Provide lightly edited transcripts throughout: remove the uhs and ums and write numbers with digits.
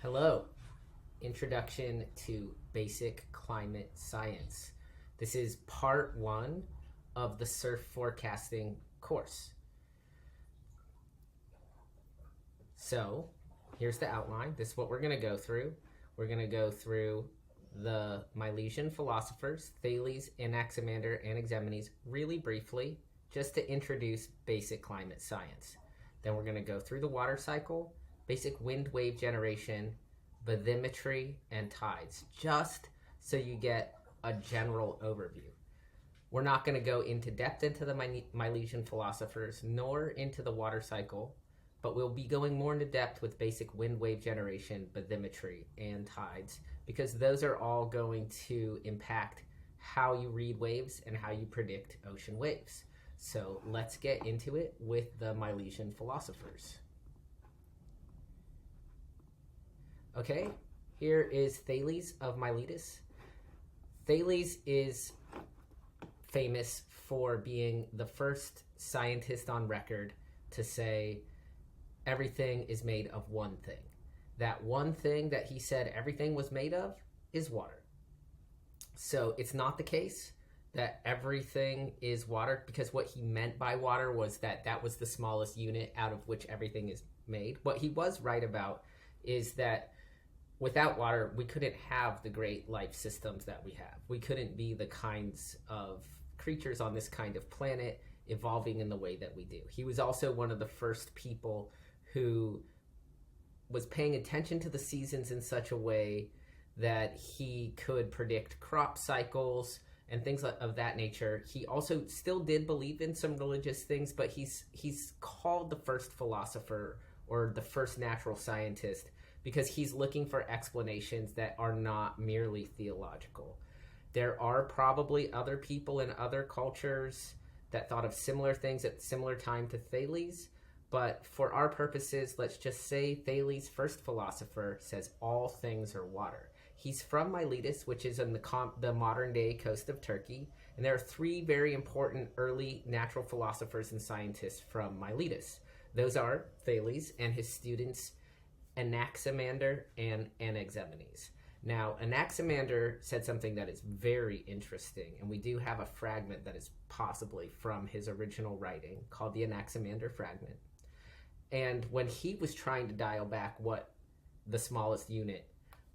Hello, Introduction to Basic Climate Science. This is part one of the surf forecasting course. So here's the outline. This is what we're going to go through. We're going to go through the Milesian philosophers, Thales, Anaximander, and Exemenes, really briefly, just to introduce basic climate science. Then we're going to go through the water cycle, basic wind wave generation, bathymetry, and tides, just so you get a general overview. We're not going to go into depth into the Milesian philosophers, nor into the water cycle, but we'll be going more into depth with basic wind wave generation, bathymetry, and tides, because those are all going to impact how you read waves and how you predict ocean waves. So let's get into it with the Milesian philosophers. Okay, here is Thales of Miletus. Thales is famous for being the first scientist on record to say everything is made of one thing. That one thing that he said everything was made of is water. So it's not the case that everything is water, because what he meant by water was that was the smallest unit out of which everything is made. What he was right about is that without water, we couldn't have the great life systems that we have. We couldn't be the kinds of creatures on this kind of planet evolving in the way that we do. He was also one of the first people who was paying attention to the seasons in such a way that he could predict crop cycles and things of that nature. He also still did believe in some religious things, but he's called the first philosopher or the first natural scientist because he's looking for explanations that are not merely theological. There are probably other people in other cultures that thought of similar things at similar time to Thales, but for our purposes, let's just say Thales, first philosopher, says all things are water. He's from Miletus, which is in the modern-day coast of Turkey, and there are three very important early natural philosophers and scientists from Miletus. Those are Thales and his students Anaximander and Exemenes. Now, Anaximander said something that is very interesting, and we do have a fragment that is possibly from his original writing called the Anaximander Fragment. And when he was trying to dial back what the smallest unit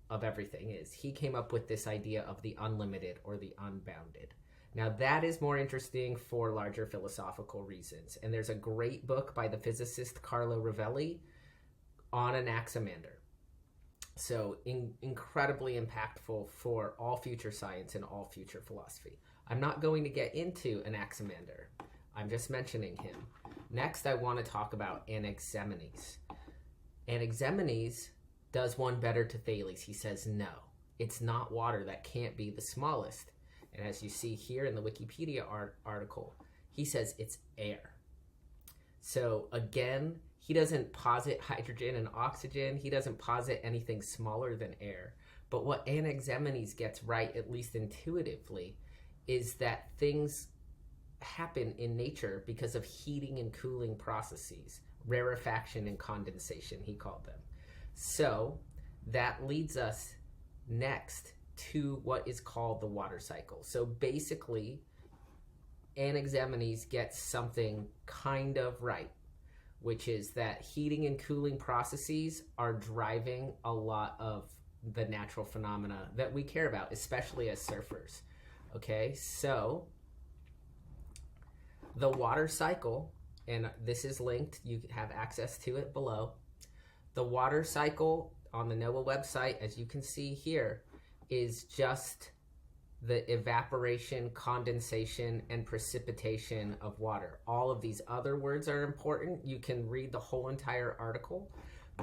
of everything is, he came up with this idea of the unlimited or the unbounded. Now, that is more interesting for larger philosophical reasons, and there's a great book by the physicist Carlo Rovelli on Anaximander. So incredibly impactful for all future science and all future philosophy. I'm not going to get into Anaximander. I'm just mentioning him. Next, I want to talk about Anaximenes. Anaximenes does one better to Thales. He says, no, it's not water. That can't be the smallest. And as you see here in the Wikipedia article, he says it's air. So again, he doesn't posit hydrogen and oxygen. He doesn't posit anything smaller than air. But what Anaximenes gets right, at least intuitively, is that things happen in nature because of heating and cooling processes, rarefaction and condensation, he called them. So that leads us next to what is called the water cycle. So basically, Anaximenes gets something kind of right, which is that heating and cooling processes are driving a lot of the natural phenomena that we care about, especially as surfers. Okay, so the water cycle, and this is linked, you have access to it below. The water cycle on the NOAA website, as you can see here, is just the evaporation, condensation, and precipitation of water. All of these other words are important. You can read the whole entire article,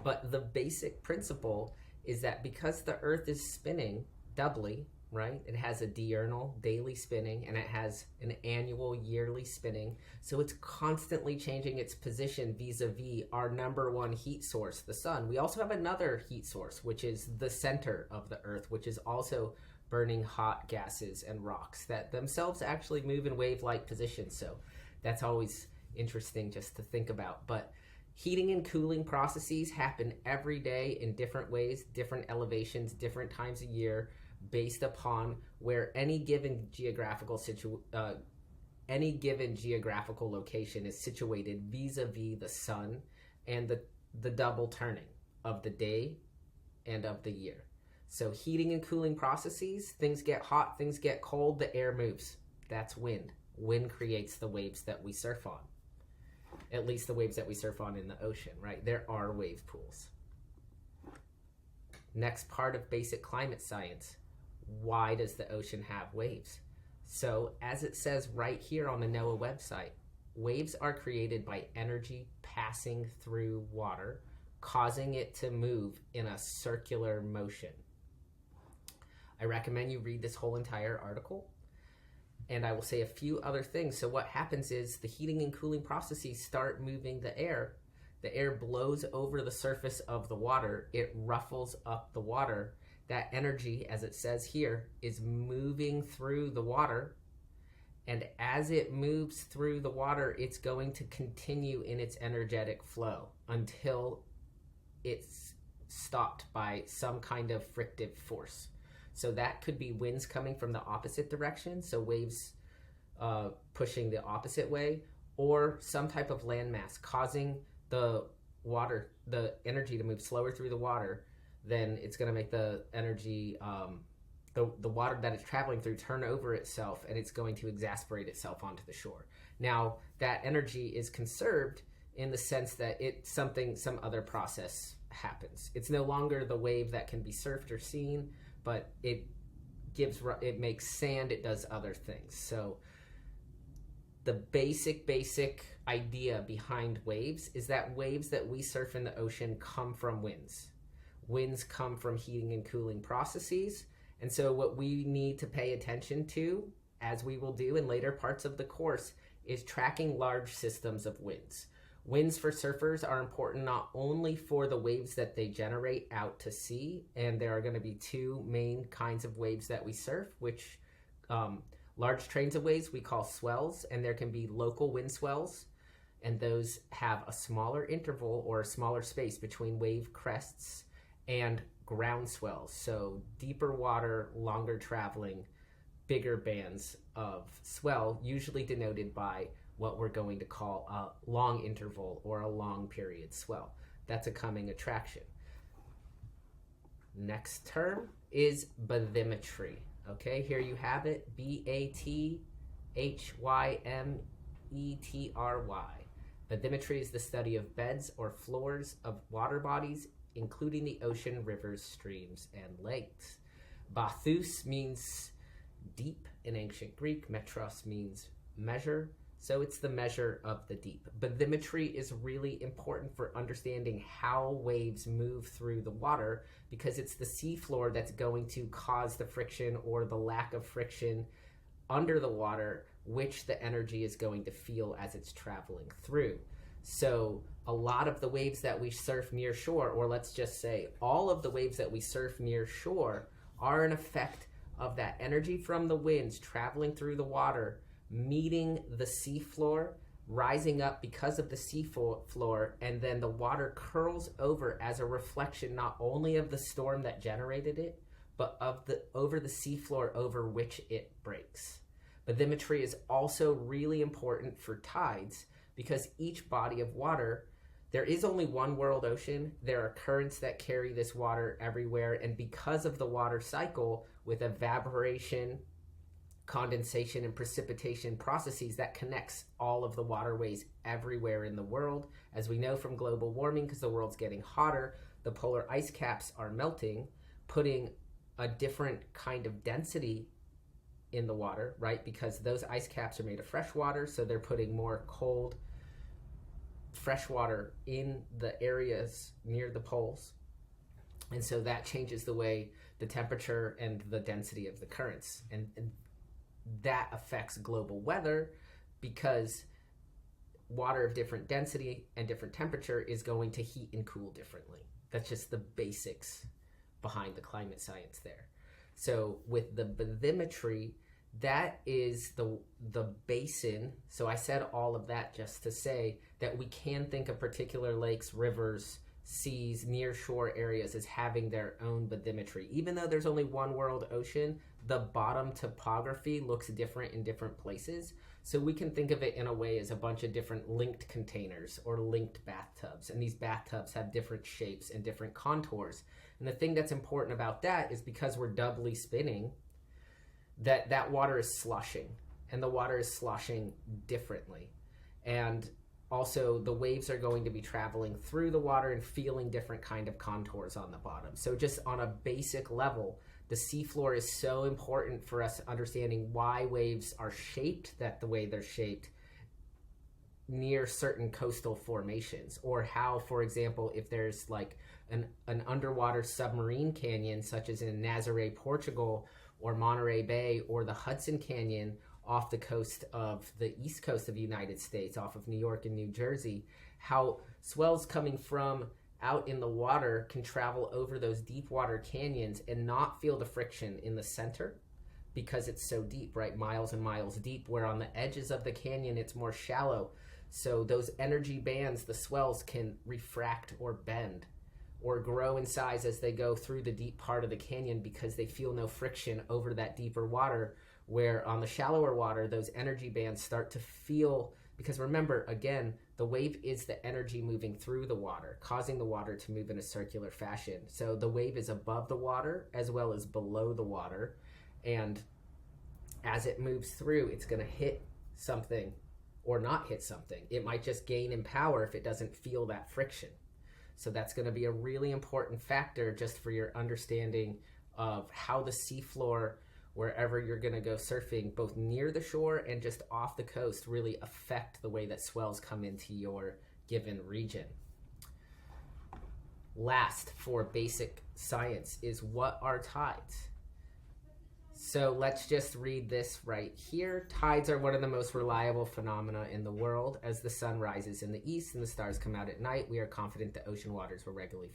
but the basic principle is that because the Earth is spinning doubly, right? It has a diurnal, daily spinning, and it has an annual, yearly spinning. So it's constantly changing its position vis-a-vis our number one heat source, the sun. We also have another heat source, which is the center of the Earth, which is also burning hot gases and rocks that themselves actually move in wave-like positions. So that's always interesting just to think about. But Heating and cooling processes happen every day in different ways, different elevations, different times of year, based upon where any given geographical location is situated vis-a-vis the sun and the double turning of the day and of the year. So heating and cooling processes, things get hot, things get cold, the air moves. That's wind. Wind creates the waves that we surf on. At least the waves that we surf on in the ocean, right? There are wave pools. Next part of basic climate science. Why does the ocean have waves? So as it says right here on the NOAA website, waves are created by energy passing through water, causing it to move in a circular motion. I recommend you read this whole entire article, and I will say a few other things. So what happens is the heating and cooling processes start moving the air. The air blows over the surface of the water. It ruffles up the water. That energy, as it says here, is moving through the water. And as it moves through the water, it's going to continue in its energetic flow until it's stopped by some kind of frictive force. So that could be winds coming from the opposite direction, so waves pushing the opposite way, or some type of landmass causing the energy to move slower through the water. Then it's going to make the energy, the water that it's traveling through, turn over itself, and it's going to exasperate itself onto the shore. Now, that energy is conserved in the sense that some other process happens. It's no longer the wave that can be surfed or seen, but it makes sand, it does other things. So the basic idea behind waves is that waves that we surf in the ocean come from winds. Winds come from heating and cooling processes. And so what we need to pay attention to, as we will do in later parts of the course, is tracking large systems of winds. Winds for surfers are important not only for the waves that they generate out to sea, and there are going to be two main kinds of waves that we surf, which large trains of waves we call swells, and there can be local wind swells, and those have a smaller interval or a smaller space between wave crests and ground swells. So deeper water, longer traveling, bigger bands of swell, usually denoted by what we're going to call a long interval or a long period swell. That's a coming attraction. Next term is bathymetry. Okay, here you have it, BATHYMETRY. Bathymetry is the study of beds or floors of water bodies, including the ocean, rivers, streams, and lakes. Bathous means deep in ancient Greek. Metros means measure. So it's the measure of the deep. Bathymetry is really important for understanding how waves move through the water, because it's the seafloor that's going to cause the friction or the lack of friction under the water, which the energy is going to feel as it's traveling through. So a lot of the waves that we surf near shore, or let's just say all of the waves that we surf near shore, are an effect of that energy from the winds traveling through the water, meeting the seafloor, rising up because of the seafloor, and then the water curls over as a reflection not only of the storm that generated it, but over the seafloor over which it breaks. Bathymetry is also really important for tides, because each body of water, there is only one world ocean. There are currents that carry this water everywhere, and because of the water cycle with evaporation, condensation, and precipitation processes that connects all of the waterways everywhere in the world. As we know from global warming, because the world's getting hotter, the polar ice caps are melting, putting a different kind of density in the water, right? Because those ice caps are made of fresh water, so they're putting more cold, fresh water in the areas near the poles. And so that changes the way the temperature and the density of the currents. And that affects global weather, because water of different density and different temperature is going to heat and cool differently. That's just the basics behind the climate science there. So with the bathymetry, That is the basin. So I said all of that just to say that we can think of particular lakes, rivers, seas, near shore areas as having their own bathymetry. Even though there's only one world ocean, the bottom topography looks different in different places. So we can think of it in a way as a bunch of different linked containers or linked bathtubs. And these bathtubs have different shapes and different contours. And the thing that's important about that is because we're doubly spinning, that water is sloshing, and the water is sloshing differently. And also the waves are going to be traveling through the water and feeling different kind of contours on the bottom. So just on a basic level, the seafloor is so important for us understanding why waves are shaped the way they're shaped near certain coastal formations, or how, for example, if there's like an underwater submarine canyon, such as in Nazaré, Portugal, or Monterey Bay, or the Hudson Canyon off the coast of the east coast of the United States, off of New York and New Jersey, how swells coming from out in the water can travel over those deep water canyons and not feel the friction in the center because it's so deep, right? Miles and miles deep, where on the edges of the canyon it's more shallow. So those energy bands, the swells, can refract or bend or grow in size as they go through the deep part of the canyon because they feel no friction over that deeper water, where on the shallower water, those energy bands start to feel, because remember, again, the wave is the energy moving through the water, causing the water to move in a circular fashion. So the wave is above the water as well as below the water, and as it moves through, it's going to hit something or not hit something. It might just gain in power if it doesn't feel that friction. So that's going to be a really important factor just for your understanding of how the seafloor, wherever you're going to go surfing, both near the shore and just off the coast, really affect the way that swells come into your given region. Last, for basic science, is what are tides? So let's just read this right here. Tides are one of the most reliable phenomena in the world. As the sun rises in the east and the stars come out at night, we are confident that ocean waters will regularly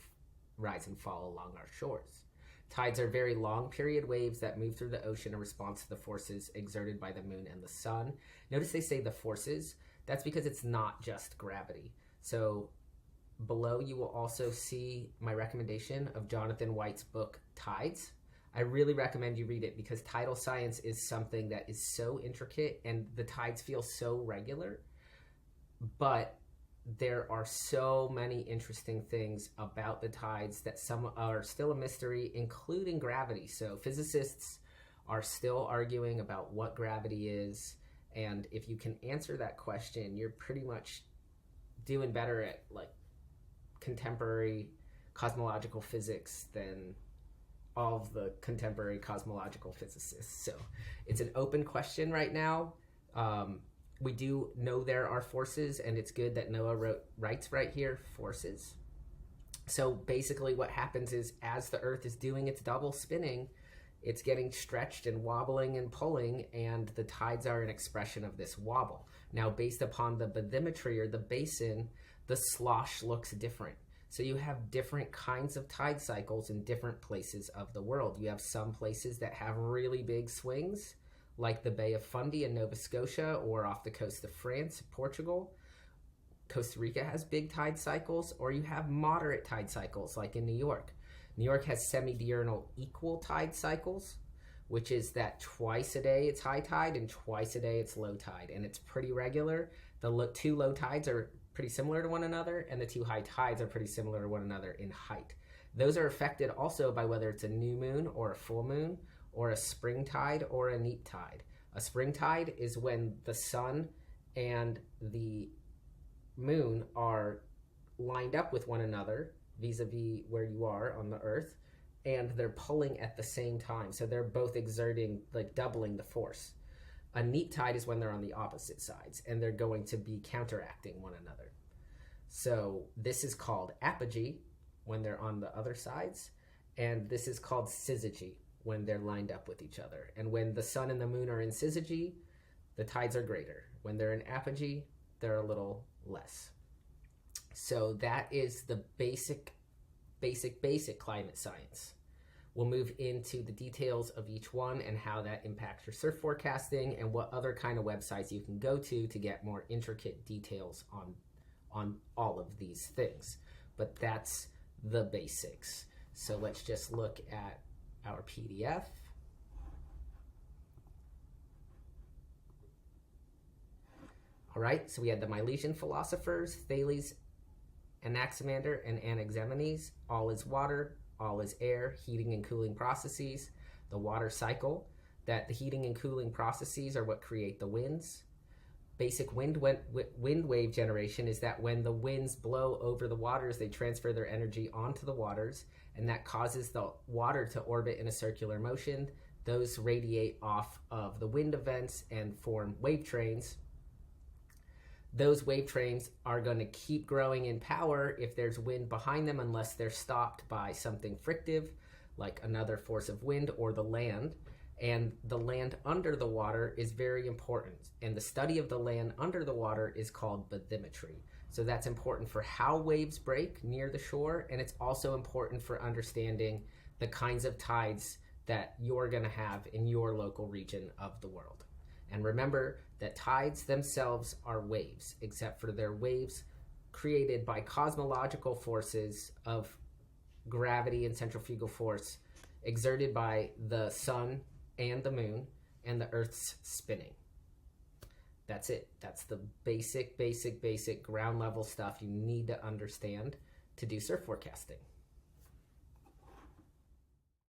rise and fall along our shores. Tides are very long period waves that move through the ocean in response to the forces exerted by the moon and the sun. Notice they say the forces. That's because it's not just gravity. So below you will also see my recommendation of Jonathan White's book, Tides. I really recommend you read it because tidal science is something that is so intricate and the tides feel so regular, but there are so many interesting things about the tides that some are still a mystery, including gravity. So physicists are still arguing about what gravity is, and if you can answer that question, you're pretty much doing better at like contemporary cosmological physics than all of the contemporary cosmological physicists. So it's an open question right now. We do know there are forces, and it's good that Noah writes right here, forces. So basically what happens is as the Earth is doing its double spinning, it's getting stretched and wobbling and pulling, and the tides are an expression of this wobble. Now, based upon the bathymetry or the basin, the slosh looks different. So you have different kinds of tide cycles in different places of the world. You have some places that have really big swings, like the Bay of Fundy in Nova Scotia or off the coast of France, Portugal. Costa Rica has big tide cycles, or you have moderate tide cycles like in New York. New York has semi-diurnal equal tide cycles, which is that twice a day it's high tide and twice a day it's low tide, and it's pretty regular. The two low tides are pretty similar to one another, and the two high tides are pretty similar to one another in height. Those are affected also by whether it's a new moon or a full moon, or a spring tide or a neap tide. A spring tide is when the sun and the moon are lined up with one another vis-a-vis where you are on the earth, and they're pulling at the same time. So they're both exerting, like doubling the force. A neap tide is when they're on the opposite sides and they're going to be counteracting one another. So this is called apogee when they're on the other sides, and this is called syzygy when they're lined up with each other. And when the sun and the moon are in syzygy, the tides are greater. When they're in apogee, they're a little less. So that is the basic climate science. We'll move into the details of each one and how that impacts your surf forecasting and what other kind of websites you can go to get more intricate details on all of these things. But that's the basics. So let's just look at our PDF. All right, so we had the Milesian philosophers, Thales, Anaximander, and Anaximenes. All is water, all is air, heating and cooling processes. The water cycle, that the heating and cooling processes are what create the winds. Basic wind wave generation is that when the winds blow over the waters, they transfer their energy onto the waters, and that causes the water to orbit in a circular motion. Those radiate off of the wind events and form wave trains. Those wave trains are going to keep growing in power if there's wind behind them, unless they're stopped by something frictive, like another force of wind or the land. And the land under the water is very important. And the study of the land under the water is called bathymetry. So that's important for how waves break near the shore. And it's also important for understanding the kinds of tides that you're going to have in your local region of the world. And remember that tides themselves are waves, except for they're waves created by cosmological forces of gravity and centrifugal force exerted by the sun and the moon and the Earth's spinning. That's it. That's the basic ground level stuff you need to understand to do surf forecasting.